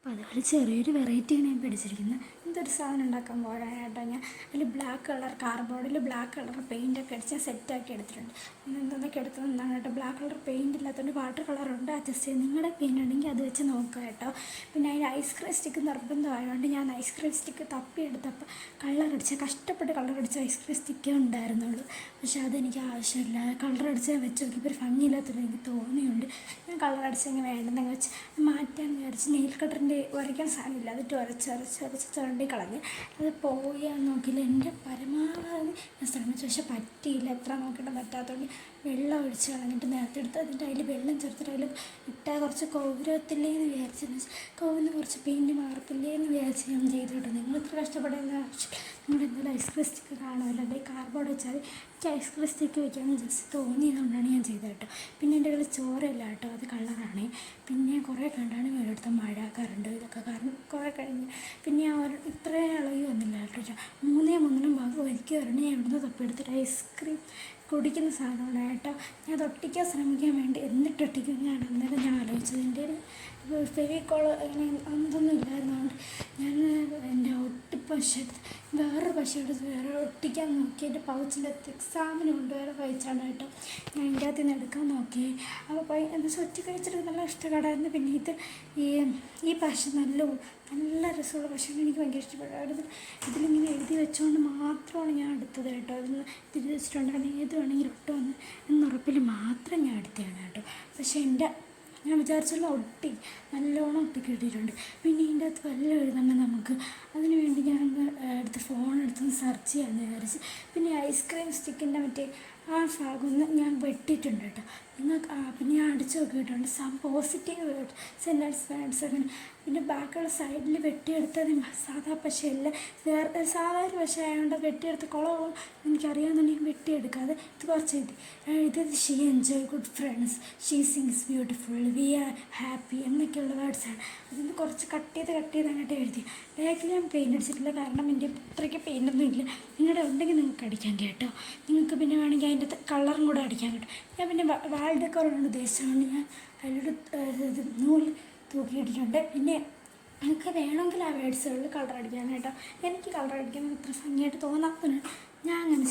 അപ്പോൾ അതുപോലെ ചെറിയൊരു വെറൈറ്റിയാണ് ഞാൻ പിടിച്ചിരിക്കുന്നത്. എന്തൊരു സാധനം ഉണ്ടാക്കാൻ പോകാനാണ് കേട്ടോ. ഞാൻ അതിൽ ബ്ലാക്ക് കളർ കാർഡ്ബോർഡിൽ ബ്ലാക്ക് കളർ പെയിൻറ്റൊക്കെ അടിച്ച് സെറ്റാക്കി എടുത്തിട്ടുണ്ട്. എന്തൊക്കെ എടുത്തതെന്നാണ് കേട്ടോ. ബ്ലാക്ക് കളർ പെയിൻറ്റ് ഇല്ലാത്തതുകൊണ്ട് വാട്ടർ കളറുണ്ട്. അഡ്ജസ്റ്റ് ചെയ്ത് നിങ്ങളുടെ പെയിൻ്റ് ഉണ്ടെങ്കിൽ അത് വെച്ച് നോക്കുക കേട്ടോ. പിന്നെ അതിന് ഐസ്ക്രീം സ്റ്റിക്ക് നിർബന്ധമായതുകൊണ്ട് ഞാൻ ഐസ്ക്രീം സ്റ്റിക്ക് തപ്പിയെടുത്തപ്പോൾ കഷ്ടപ്പെട്ട് കളറടിച്ച ഐസ്ക്രീം സ്റ്റിക്കേ ഉണ്ടായിരുന്നുള്ളൂ. പക്ഷേ അതെനിക്ക് ആവശ്യമില്ല. കളറടിച്ച് വെച്ച് നോക്കിയപ്പോൾ ഒരു ഭംഗിയില്ലാത്തത് എനിക്ക് തോന്നിയുണ്ട്. ഞാൻ കളറടിച്ചെങ്കിൽ വേണ്ടെന്നങ്ങ് വെച്ച് മാറ്റാൻ വിചാരിച്ച് നെയിൽ കട്ടറിൻ്റെ വരയ്ക്കാൻ സാധനമില്ല. അതിട്ട് ഉരച്ച് ചുരണ്ടി കളഞ്ഞ് അത് പോയാൽ നോക്കിയില്ല. എൻ്റെ പരമാവധി ഞാൻ ശ്രമിച്ചു, പക്ഷെ പറ്റിയില്ല. എത്ര നോക്കിയിട്ട് പറ്റാത്തതുകൊണ്ട് വെള്ളം ഒഴിച്ച് കളഞ്ഞിട്ട് നേരത്തെടുത്ത് അതിൻ്റെ അതിൽ വെള്ളം ചേർത്തിട്ട് അതിൽ ഇട്ടാൽ കുറച്ച് കൗരത്തില്ലേന്ന് വിചാരിച്ചെന്ന് വെച്ചാൽ കൗവിന് കുറച്ച് പെയിൻറ്റ് മാറത്തില്ലേന്ന് വിചാരിച്ച് ഞാൻ ചെയ്തു കിട്ടും. നിങ്ങൾ ഇത്ര കഷ്ടപ്പെടുന്ന ആവശ്യം നിങ്ങൾ എന്തായാലും ഐസ്ക്രീം സ്റ്റിക്ക് കാണുമല്ലോ. അല്ലെങ്കിൽ കാർഡ്ബോർഡ് വെച്ചാൽ എനിക്ക് ഐസ്ക്രീം സ്റ്റിക്ക് വയ്ക്കാമെന്ന് ജസ്റ്റ് തോന്നിയതുകൊണ്ടാണ് ഞാൻ ചെയ്തത് കേട്ടോ. പിന്നെ എൻ്റെ കയ്യിൽ ചോരയില്ല കേട്ടോ, അത് കളറാണ്. പിന്നെ കുറേ കണ്ടാണ് വീടെടുത്ത മഴ കറണ്ട് ഇതൊക്കെ കാരണം കുറേ കഴിഞ്ഞ് പിന്നെ ഞാൻ ഇത്രയും ഇളകി വന്നില്ല കേട്ടോ. 3 ഭാഗം ഒരിക്കൽ വരണം. ഞാൻ ഇവിടുന്ന് തപ്പിയെടുത്തിട്ട് ഐസ്ക്രീം കുടിക്കുന്ന സാധനമാണ് കേട്ടോ. ഞാൻ അത് ഒട്ടിക്കാൻ ശ്രമിക്കാൻ വേണ്ടി എന്നിട്ട് ഒട്ടിക്കും ഞാൻ അന്നേരം ഞാൻ ആലോചിച്ചത്. എൻ്റെ ഒരു ഫെവിക്കോൾ അങ്ങനെ അതൊന്നും ഇല്ലായിരുന്നതുകൊണ്ട് ഞാൻ എൻ്റെ പശ എടുത്ത് വേറൊരു പശ എടുത്ത് വേറെ ഒട്ടിക്കാൻ നോക്കി. എൻ്റെ പൗച്ചിൻ്റെ എക്സാമിന് കൊണ്ട് വേറെ കഴിച്ചാണ് കേട്ടോ. ഞാൻ അതിൻ്റെ അകത്ത് നിന്ന് എടുക്കാൻ നോക്കി. അപ്പോൾ എന്താ വെച്ചാൽ ഒറ്റ കഴിച്ചിട്ട് നല്ല ഇഷ്ടകടായിരുന്നു. പിന്നെ ഈ പശ നല്ല രസമുള്ള പശയാണ്. എനിക്ക് ഭയങ്കര ഇഷ്ടപ്പെട്ടു. ഇതിലിങ്ങനെ എഴുതി വെച്ചുകൊണ്ട് മാത്രമാണ് ഞാൻ എടുത്തത് കേട്ടോ. അതിന് തിരി വെച്ചിട്ടുണ്ടാണ് ഏത് വേണമെങ്കിലും ഒട്ടുമെന്ന് എന്നുറപ്പിൽ മാത്രം ഞാൻ എടുത്തതാണ് കേട്ടോ. പക്ഷേ ഞാൻ വിചാരിച്ചുള്ള നല്ലോണം ഒട്ടി കിട്ടിയിട്ടുണ്ട്. പിന്നെ ഇതിൻ്റെ അകത്ത് വല്ലതും എഴുതണം നമുക്ക്. അതിന് വേണ്ടി ഞാൻ എടുത്ത് ഫോണെടുത്തൊന്ന് സെർച്ച് ചെയ്യാമെന്ന് വിചാരിച്ച്. പിന്നെ ഐസ്ക്രീം സ്റ്റിക്കിൻ്റെ മറ്റേ ആ ഭാഗം ഞാൻ വെട്ടിയിട്ടുണ്ട് കേട്ടോ. പിന്നെ ഞാൻ അടിച്ചു നോക്കിയിട്ടുണ്ട്. പോസിറ്റീവ് സെൻറ്റൻസ് അങ്ങനെ. പിന്നെ ബാക്കിയുള്ള സൈഡിൽ വെട്ടിയെടുത്തത് സാധാ പശയല്ല, സാധാരണ പശ ആയതുകൊണ്ട് വെട്ടിയെടുത്ത് കുളവും എനിക്കറിയാമെന്നുണ്ടെങ്കിൽ വെട്ടിയെടുക്കാതെ ഇത് കുറച്ച് ഇത് she enjoy good friends, she sings beautiful, we are happy എന്നൊക്കെയുള്ള വേർഡ്സാണ്. അതിന് കുറച്ച് കട്ട് ചെയ്ത് അങ്ങോട്ട് എഴുതി. ബാക്കിൽ ഞാൻ പെയിൻ്റ് അടിച്ചിട്ടില്ല, കാരണം എൻ്റെ ഇത്രയ്ക്ക് പെയിൻ്റൊന്നും ഇല്ല. നിങ്ങളുടെ ഉണ്ടെങ്കിൽ നിങ്ങൾക്ക് അടിക്കാൻ കേട്ടോ. നിങ്ങൾക്ക് പിന്നെ വേണമെങ്കിൽ അതിൻ്റെ കളറും കൂടെ അടിക്കാൻ കേട്ടോ. ഞാൻ പിന്നെ വാൾ ഡെക്കോറാണ് ഉദ്ദേശിച്ചുകൊണ്ട് ഞാൻ അതിലൊരു നൂല് തൂക്കിയിട്ടിട്ടുണ്ട്. പിന്നെ നിങ്ങൾക്ക് വേണമെങ്കിൽ ആ വേർഡ്സുകളിൽ കളർ അടിക്കാൻ കേട്ടോ. എനിക്ക് കളർ അടിക്കാൻ അത്ര ഭംഗിയായിട്ട് തോന്നാത്തതിന് ഞാൻ അങ്ങനെ